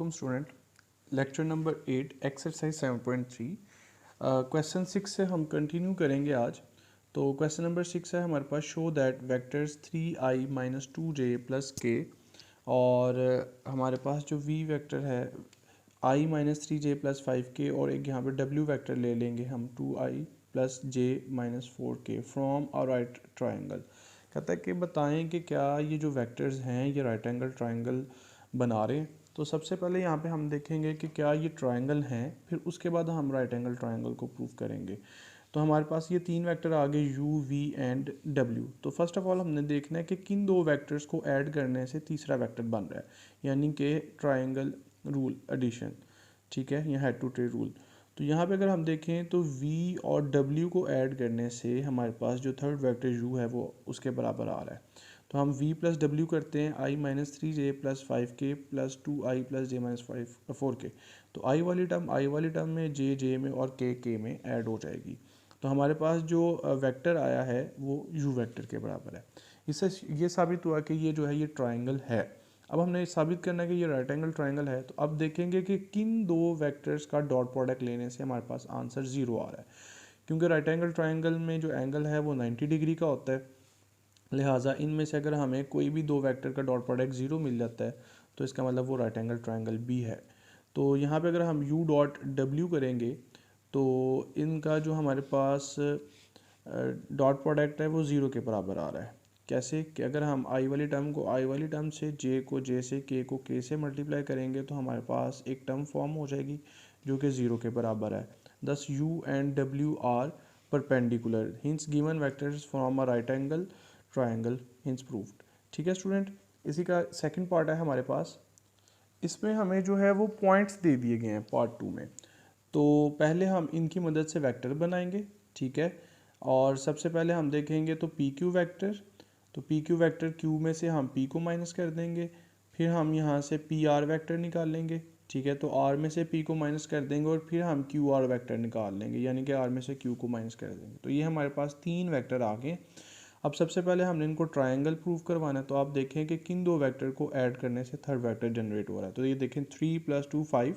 अस्सलाम student. Lecture number 8 exercise 7.3 question 6 से हम कंटिन्यू करेंगे आज। तो क्वेश्चन नंबर 6 है हमारे पास, show that vectors 3i minus 2j plus k, और हमारे पास जो v वेक्टर है i minus 3j plus 5k, और एक यहाँ पे w वेक्टर ले लेंगे हम 2i plus j minus 4k from a right triangle. कहता है कि बताएं कि क्या ये जो वेक्टर्स हैं ये राइट एंगल ट्राइंगल बना रहे हैं। तो सबसे पहले यहाँ पे हम देखेंगे कि क्या ये ट्राइंगल हैं, फिर उसके बाद हम राइट एंगल ट्राइंगल को प्रूव करेंगे। तो हमारे पास ये तीन वेक्टर आ गए u, v एंड w। तो फर्स्ट ऑफ ऑल हमने देखना है कि किन दो वेक्टर्स को ऐड करने से तीसरा वेक्टर बन रहा है, यानी कि ट्राइंगल रूल एडिशन, ठीक है, या हेड टू टेल रूल। तो यहाँ पे अगर हम देखें तो v और w को ऐड करने से हमारे पास जो थर्ड वेक्टर u है वो उसके बराबर आ रहा है। तो हम v प्लस डब्ल्यू करते हैं i minus 3j plus 5k plus 2i plus j minus 4k। तो i वाली टर्म में, j में और k में ऐड हो जाएगी। तो हमारे पास जो वेक्टर आया है वो u वेक्टर के बराबर है। इससे ये साबित हुआ कि ये जो है ये ट्राइंगल है। अब हमने साबित करना है कि ये राइट एंगल ट्राइंगल है। तो अब देखेंगे कि किन दो वेक्टर्स का डॉट प्रोडक्ट लेने से हमारे पास आंसर 0 आ रहा है, क्योंकि राइट एंगल ट्राइंगल में जो एंगल है वो 90 डिग्री का होता है। लिहाजा इनमें से अगर हमें कोई भी दो वेक्टर का डॉट प्रोडक्ट 0 मिल जाता है तो इसका मतलब वो राइट एंगल ट्राइंगल भी है। तो यहाँ पे अगर हम u डॉट w करेंगे तो इनका जो हमारे पास डॉट प्रोडक्ट है वो 0 के बराबर आ रहा है। कैसे कि अगर हम i वाली टर्म को i वाली टर्म से, j को j से, k को k से मल्टीप्लाई करेंगे तो हमारे पास एक टर्म फॉर्म हो जाएगी जो कि 0 के बराबर है। Thus u and w are perpendicular, hence given vectors from a right angle triangle, hence proved. ठीक है स्टूडेंट, इसी का सेकंड पार्ट है हमारे पास। इसमें हमें जो है वो पॉइंट्स दे दिए गए हैं पार्ट 2 में। तो पहले हम इनकी मदद से वेक्टर बनाएंगे, ठीक है। और सबसे पहले हम देखेंगे तो पी क्यू वेक्टर। तो पी क्यू वेक्टर क्यू में से हम पी को माइनस कर देंगे, फिर हम यहाँ से पी आर वेक्टर निकाल लेंगे, ठीक है। तो आर में से पी को माइनस कर देंगे और फिर हम क्यू आर वेक्टर निकाल लेंगे, यानी कि आर में से क्यू को माइनस कर देंगे। तो ये हमारे पास तीन वेक्टर आ गए। अब सबसे पहले हमने इनको ट्राइंगल प्रूव करवाना है। तो आप देखें कि किन दो वेक्टर को ऐड करने से थर्ड वेक्टर जनरेट हो रहा है। तो ये देखें 3 + 2 5,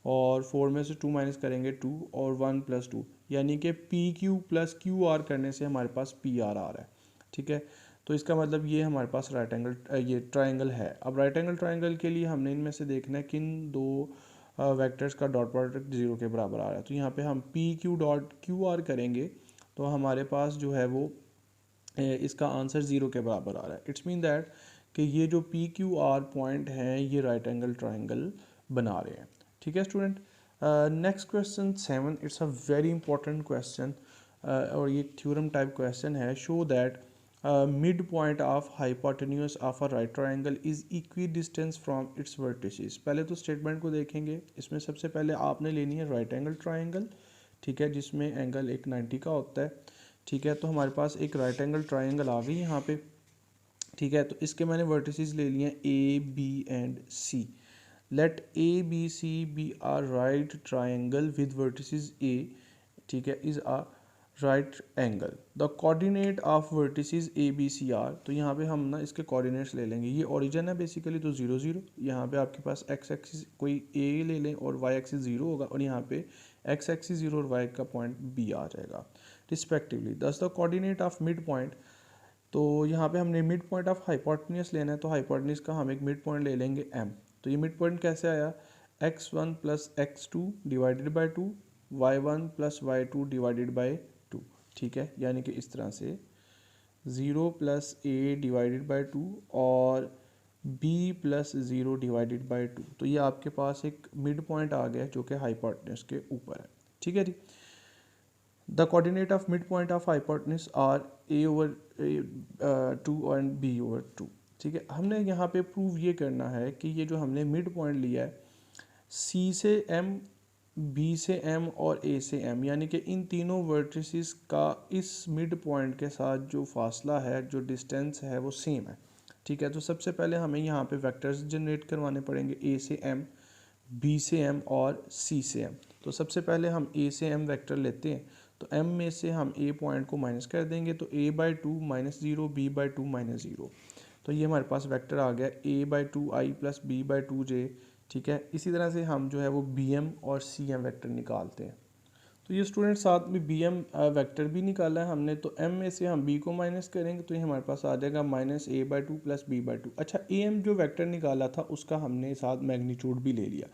और 4 में से 2 माइनस करेंगे 2, और 1 + 2, यानी कि P Q plus Q R करने से हमारे पास पी आर आ रहा है, ठीक है। तो इसका मतलब ये हमारे पास राइट एंगल ये ट्राइंगल है। अब राइट एंगल ट्राइंगल के लिए हमने इनमें से देखना है किन दो वेक्टर्स का डॉट प्रोडक्ट 0 के बराबर आ रहा है। तो यहाँ पे हम P Q dot Q R करेंगे तो हमारे पास जो है वो इसका आंसर 0 के बराबर आ रहा है। इट्स मीन दैट कि ये जो पी क्यू आर पॉइंट हैं ये राइट एंगल ट्राइंगल बना रहे हैं, ठीक है student. Next question 7, it's a very important question, और ये थ्योरम टाइप क्वेश्चन है। Show that mid point of hypotenuse of a right triangle is equi distance from its vertices. पहले तो स्टेटमेंट को देखेंगे। इसमें सबसे पहले आपने लेनी है राइट एंगल ट्राइंगल, ठीक है, जिसमें एंगल एक 90 का होता है, ठीक है। तो हमारे पास एक राइट एंगल ट्राइंगल आ गई यहाँ पे, ठीक है। तो इसके मैंने वर्टिसेस ले लिए A B and C. Let A B C be a right triangle with vertices A, ठीक है, is a right angle. The coordinate of vertices A B C are. तो यहाँ पे हम ना इसके कोऑर्डिनेट्स ले लेंगे। ये ओरिजिन है बेसिकली, तो 0 0। यहाँ पे आपके पास एक्स एक्सिस कोई ए ले लें और वाई एक्सिस 0 होगा, और यहाँ पे एक्स एक्सिस 0 और वाई का पॉइंट बी आ जाएगा रिस्पेक्टिवली। दस the coordinate of mid point. तो यहाँ पे हमने मिड पॉइंट ऑफ हाइपोटेन्यूज लेना है। तो हाइपोटेन्यूज का हम एक मिड पॉइंट ले लेंगे m। तो ये मिड पॉइंट कैसे आया, x1 + x2 divided by 2, y1 + y2 divided by 2, ठीक है। यानी कि इस तरह से 0 + a डिवाइडेड बाई 2 और b + 0 डिवाइडेड बाई 2। तो ये आपके पास एक मिड पॉइंट आ गया जो कि हाइपोटेन्यूज के ऊपर है, ठीक है जी। The coordinate of mid point of hypotenuse are a/2 and b/2, ठीक है। हमने यहाँ पे प्रूव ये करना है कि ये जो हमने मिड पॉइंट लिया है c से m, b से m और a से m, यानी कि इन तीनों वर्टिसेस का इस मिड पॉइंट के साथ जो फासला है, जो डिस्टेंस है वो सेम है, ठीक है। तो सबसे पहले हमें यहाँ पे वेक्टर्स जनरेट करवाने पड़ेंगे a से m, b से m और c से m। तो सबसे पहले हम a से m वेक्टर लेते हैं। तो m में से हम a पॉइंट को माइनस कर देंगे, तो a/2 -0 b/2 -0। तो ये हमारे पास वेक्टर आ गया a/2i + b/2j, ठीक है। इसी तरह से हम जो है वो बी एम और सी एम वैक्टर निकालते हैं। तो ये स्टूडेंट साथ में बी एम वैक्टर भी निकाला है हमने, तो एम में से हम बी को माइनस करेंगे तो ये हमारे पास आ जाएगा -a/2 + b/2। अच्छा, ए एम जो वैक्टर निकाला था उसका हमने साथ मैग्नीट्यूड भी ले लिया,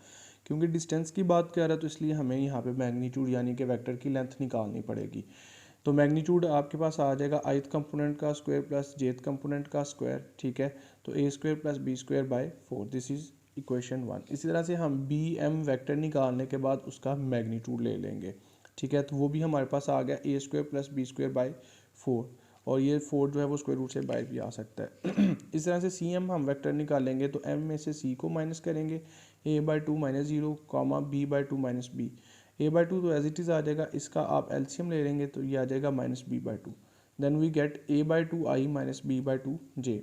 क्योंकि डिस्टेंस की बात कर रहा है तो इसलिए हमें यहाँ पे मैग्नीट्यूड यानी कि वेक्टर की लेंथ निकालनी पड़ेगी। तो मैग्नीट्यूड आपके पास आ जाएगा ith कंपोनेंट का स्क्वायर प्लस jth कंपोनेंट का स्क्वायर, ठीक है। तो a² + b² / 4, this is equation 1। इसी तरह से हम बी एम वैक्टर निकालने के बाद उसका मैग्नीट्यूड ले लेंगे, ठीक है। तो वो भी हमारे पास आ गया a² + b² / 4, और ये 4 जो है वो स्क्वायर रूट से बाहर भी आ सकता है। इस तरह से सी एम हम वेक्टर निकालेंगे तो एम में से सी को माइनस करेंगे, a/2 - 0, b/2 - b। a/2 तो एज इट इज़ आ जाएगा, इसका आप एलसीएम ले लेंगे तो ये आ जाएगा -b/2। Then we get a/2 i - b/2 j।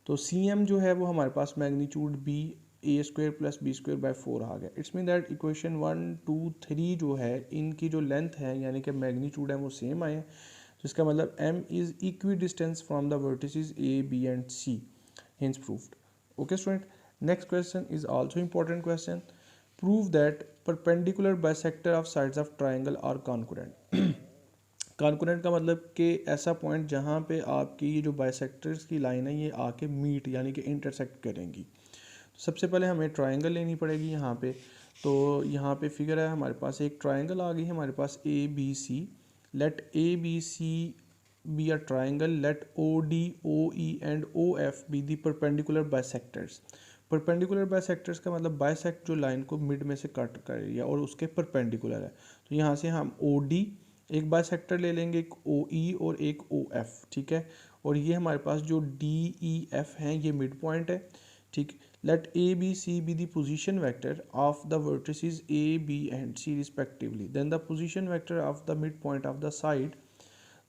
तो सी एम जो है वो हमारे पास मैग्नीट्यूड b a² + b² / 4 आ गया। इट्स मीन दैट इक्वेशन 1 2 3 जो है इनकी जो लेंथ है यानी कि मैग्नीट्यूड है वो सेम आए हैं। तो इसका मतलब m is equi distance from the vertices a b and c, hence proved। okay student, next question is also important question। prove that perpendicular bisector of sides of triangle are concurrent। Concurrent का मतलब कि ऐसा point जहाँ पे आपकी ये जो bisectors की लाइन है ये आके मीट यानी कि इंटरसेक्ट करेंगी। तो सबसे पहले हमें ट्रायंगल लेनी पड़ेगी यहाँ पे। तो यहाँ पे फिगर है हमारे पास, एक ट्रायंगल आ गई है हमारे पास A B C. Let A B C be a triangle, let O D O E and O F be the perpendicular bisectors. Perpendicular bisectors का मतलब बाइसेक्ट जो लाइन को मिड में से कट कर रही है और उसके परपेंडिकुलर है। तो यहाँ से हम ओ डी एक बाइसेक्टर ले लेंगे, एक ओ ई और एक ओ एफ, ठीक है। और ये हमारे पास जो डी ई एफ हैं ये मिड पॉइंट है, ठीक। Let A B C be the position vector of the vertices A B and C respectively, then the position vector of the mid point of the side.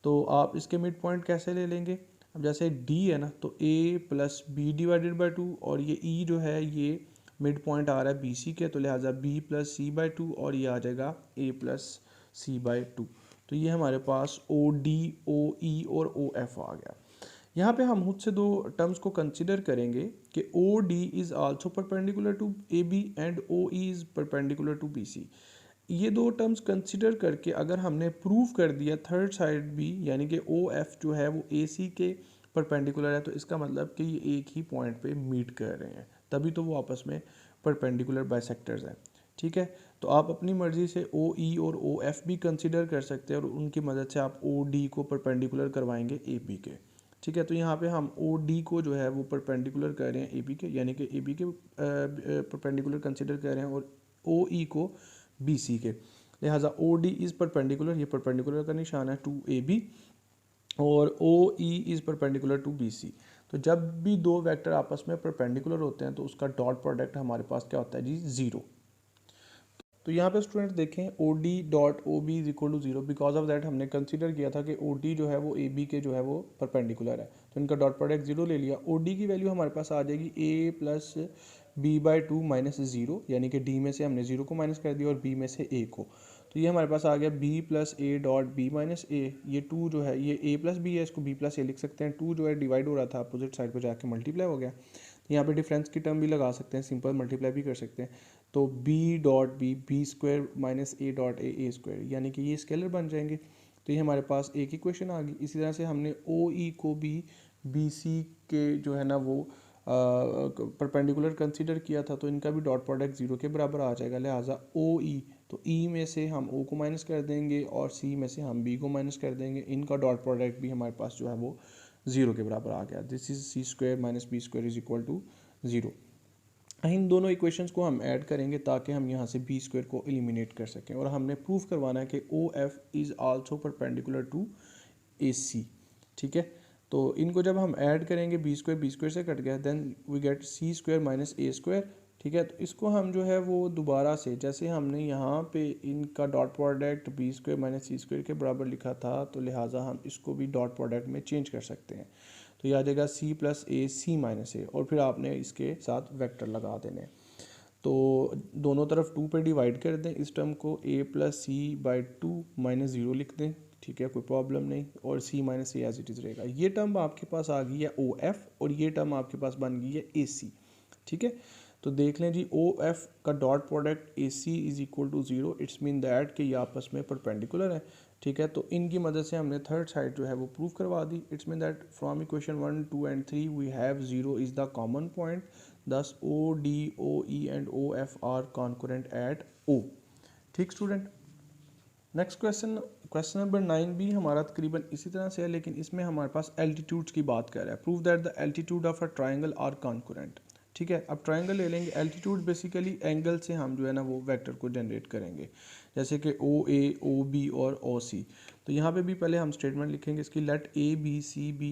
तो आप इसके mid point कैसे ले लेंगे, अब जैसे डी है ना तो a + b/2, और ये ई जो है ये मिड पॉइंट आ रहा है बी सी के, तो लिहाजा b + c/2 और ये आ जाएगा a + c/2। तो ये हमारे पास ओ डी ओ ई और ओ एफ आ गया। यहाँ पे हम मुझसे दो टर्म्स को कंसिडर करेंगे कि O D is also perpendicular to A B and O E is perpendicular to B C. ये दो टर्म्स कंसिडर करके अगर हमने प्रूव कर दिया थर्ड साइड भी यानी कि ओ एफ जो है वो ए सी के परपेंडिकुलर है, तो इसका मतलब कि ये एक ही पॉइंट पे मीट कर रहे हैं, तभी तो वो आपस में परपेंडिकुलर बाइसेक्टर्स हैं, ठीक है। तो आप अपनी मर्ज़ी से ओ ई और ओ एफ भी कंसिडर कर सकते हैं और उनकी मदद से आप ओ डी को परपेंडिकुलर करवाएंगे ए बी के, ठीक है। तो यहाँ पे हम ओ डी को जो है वो परपेंडिकुलर कर रहे हैं ए बी के, यानी कि ए बी के परपेंडिकुलर कंसिडर कर रहे हैं, और ओ ई को बी सी के। लिहाजा ओ डी इज़ परपेंडिकुलर, ये परपेंडिकुलर का निशान है टू ए बी, और O E is perpendicular to B C. तो जब भी दो वेक्टर आपस में परपेंडिकुलर होते हैं तो उसका डॉट प्रोडक्ट हमारे पास क्या होता है जी, ज़ीरो। तो यहाँ पे स्टूडेंट देखें O D dot O B is equal to zero, because of that हमने कंसीडर किया था कि ओ डी जो है वो ए बी के जो है वो परपेंडिकुलर है, तो इनका डॉट प्रोडक्ट जीरो ले लिया। ओ डी की वैल्यू हमारे पास आ जाएगी a + b/2 - 0, यानी कि डी में से हमने जीरो को माइनस कर दिया और बी में से ए को। तो ये हमारे पास आ गया b + a dot b - a। ये टू जो है ये a + b है, इसको b + a लिख सकते हैं। टू जो है डिवाइड हो रहा था अपोजिट साइड पर जाके मल्टीप्लाई हो गया। यहाँ पे डिफरेंस की टर्म भी लगा सकते हैं, सिंपल मल्टीप्लाई भी कर सकते हैं। तो b/b² - a.a², यानी कि ये स्केलर बन जाएंगे। तो ये हमारे पास एक इक्वेशन आ गई। इसी तरह से हमने ओ ई को भी बी सी के जो है ना वो परपेंडिकुलर कंसीडर किया था, तो इनका भी डॉट प्रोडक्ट जीरो के बराबर आ जाएगा। लिहाजा ओ ई, तो ई में से हम ओ को माइनस कर देंगे और सी में से हम बी को माइनस कर देंगे, इनका डॉट प्रोडक्ट भी हमारे पास जो है वो जीरो के बराबर आ गया। This is c² - b² is equal to zero. इन दोनों इक्वेशंस को हम ऐड करेंगे ताकि हम यहाँ से b² को एलिमिनेट कर सकें, और हमने प्रूफ करवाना है कि O F is also perpendicular to A C, ठीक है। तो इनको जब हम ऐड करेंगे b² से कट गया, then we gate c² - a², ठीक है। तो इसको हम जो है वो दोबारा से, जैसे हमने यहाँ पे इनका डॉट प्रोडक्ट b² - c² के बराबर लिखा था, तो लिहाजा हम इसको भी डॉट प्रोडक्ट में चेंज कर सकते हैं। तो ये आ जाएगा c + a c - a, और फिर आपने इसके साथ वेक्टर लगा देने। तो दोनों तरफ 2 पे डिवाइड कर दें इस टर्म को, a + c/2 - 0 लिख दें, ठीक है, कोई प्रॉब्लम नहीं, और c - a as it is रहेगा। ये टर्म आपके पास आ गई है ओ एफ, और ये टर्म आपके पास बन गई है ए सी, ठीक है। तो देख लें जी ओ एफ का dot product A C is equal to 0, it's mean that कि ये आपस में परपेंडिकुलर है। ठीक है, तो इनकी मदद से हमने थर्ड साइड जो है वो प्रूव करवा दी। It's mean that from equation 1, 2 and 3 we have 0 is the common point, thus O D O E and O F are concurrent at O. ठीक स्टूडेंट, नेक्स्ट क्वेश्चन नंबर 9 भी हमारा तकरीबन इसी तरह से है, लेकिन इसमें हमारे पास एल्टीट्यूड्स की बात कर रहा है। Prove that the altitude of a triangle are concurrent. ठीक है, अब ट्राइंगल ले लेंगे। एल्टीट्यूड बेसिकली एंगल से हम जो है ना वो वेक्टर को जनरेट करेंगे, जैसे कि ओ ए, ओ बी और ओ सी। तो यहाँ पे भी पहले हम स्टेटमेंट लिखेंगे इसकी, let A B C be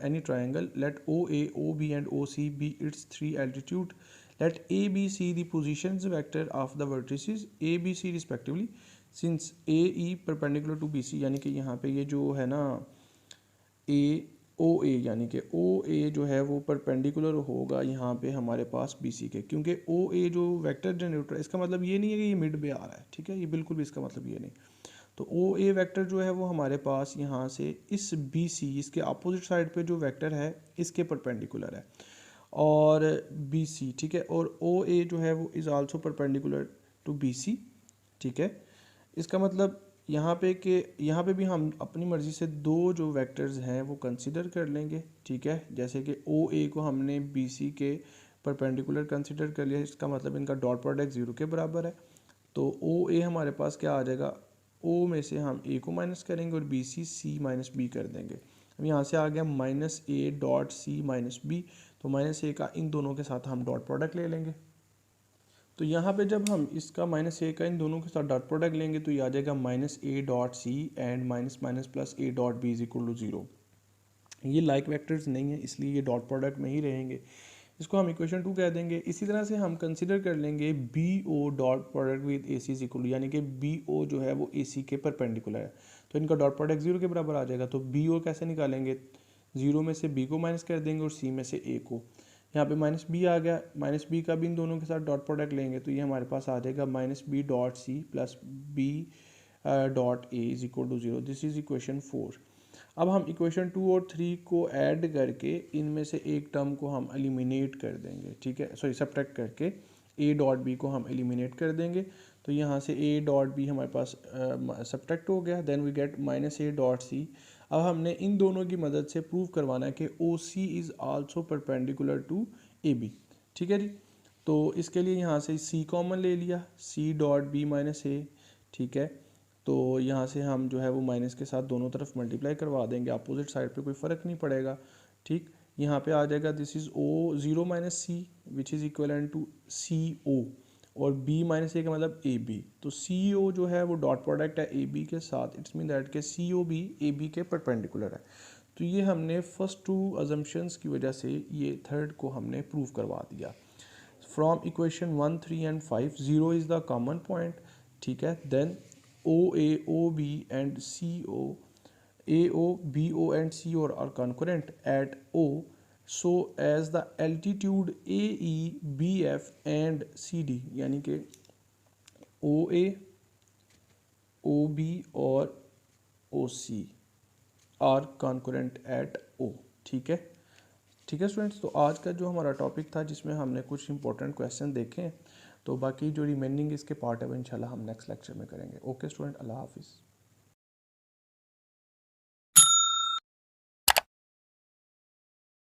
any triangle, let O A, O B and O C be its three altitude, let A B C the positions vector of the vertices A B C respectively since A E perpendicular to B C. यानी कि यहाँ पे ये जो है ना ए ओ ए, यानी कि ओ ए जो है वो परपेंडिकुलर होगा यहाँ पे हमारे पास बी सी के, क्योंकि ओ ए जो वेक्टर जनरेटर है इसका मतलब ये नहीं है कि ये मिड पे आ रहा है। ठीक है, ये बिल्कुल भी इसका मतलब ये नहीं। तो ओ ए वेक्टर जो है वो हमारे पास यहाँ से इस बी सी, इसके अपोजिट साइड पे जो वेक्टर है इसके परपेंडिकुलर है, और बी सी। ठीक है, और ओ ए जो है वो is also perpendicular to B C. ठीक है, इसका मतलब यहाँ पे भी हम अपनी मर्ज़ी से दो जो वेक्टर्स हैं वो कंसिडर कर लेंगे। ठीक है, जैसे कि ओ ए को हमने बी सी के परपेंडिकुलर कंसिडर कर लिया, इसका मतलब इनका डॉट प्रोडक्ट 0 के बराबर है। तो ओ ए हमारे पास क्या आ जाएगा, ओ में से हम ए को माइनस करेंगे और बी सी माइनस बी कर देंगे। अब यहाँ से आ गया minus A dot C minus B, तो माइनस ए का इन दोनों के साथ हम डॉट प्रोडक्ट ले लेंगे। तो यहाँ पे जब हम इसका माइनस ए का इन दोनों के साथ डॉट प्रोडक्ट लेंगे तो ये आ जाएगा minus A dot C and minus minus plus A dot B is equal to 0। ये लाइक वेक्टर्स नहीं है, इसलिए ये डॉट प्रोडक्ट में ही रहेंगे। इसको हम इक्वेशन 2 कह देंगे। इसी तरह से हम कंसिडर कर लेंगे B O dot product with A C is equal to, यानी कि बी ओ जो है वो ए सी के परपेंडिकुलर है, तो इनका डॉट प्रोडक्ट 0 के बराबर आ जाएगा। तो बी ओ कैसे निकालेंगे, 0 में से बी को माइनस कर देंगे और सी में से ए को। यहाँ पे माइनस बी आ गया, माइनस बी का भी इन दोनों के साथ डॉट प्रोडक्ट लेंगे तो ये हमारे पास आ जाएगा minus B dot C plus B dot A is equal to 0। This is equation 4। अब हम इक्वेशन 2 और 3 को ऐड करके इनमें से एक टर्म को हम एलिमिनेट कर देंगे। ठीक है, सॉरी सब्ट्रैक्ट करके ए डॉट बी को हम एलिमिनेट कर देंगे। तो यहाँ से ए डॉट बी हमारे पास सब्ट्रैक्ट हो गया, then we get minus A dot C. अब हमने इन दोनों की मदद से प्रूव करवाना है कि O C is also perpendicular to A B. ठीक है जी, तो इसके लिए यहाँ से सी कॉमन ले लिया, सी डॉट बी माइनस ए। ठीक है, तो यहाँ से हम जो है वो माइनस के साथ दोनों तरफ मल्टीप्लाई करवा देंगे, अपोजिट साइड पे कोई फ़र्क नहीं पड़ेगा। ठीक, यहाँ पे आ जाएगा this is O 0 minus C which is equivalent to C O, और b माइनस ए का मतलब ए बी। तो सी ओ जो है वो डॉट प्रोडक्ट है ए बी के साथ, इट्स मीन दैट के सी ओ बी ए बी के परपेंडिकुलर है। तो ये हमने फर्स्ट टू अजम्पशंस की वजह से ये थर्ड को हमने प्रूव करवा दिया। From equation 1, 3 and 5 0 is the common point. ठीक है, then O B and C O, A O B O and C O are concurrent at O, so as the altitude AE, BF and CD, यानी कि OA, OB और OC are concurrent at O। ठीक है, ठीक है students, तो आज का जो हमारा टॉपिक था जिसमें हमने कुछ इंपॉर्टेंट क्वेश्चन देखे, तो बाकी जो रिमेनिंग इसके पार्ट है वो इंशाल्लाह हम नेक्स्ट लेक्चर में करेंगे। ओके स्टूडेंट, अल्लाह हाफिज़।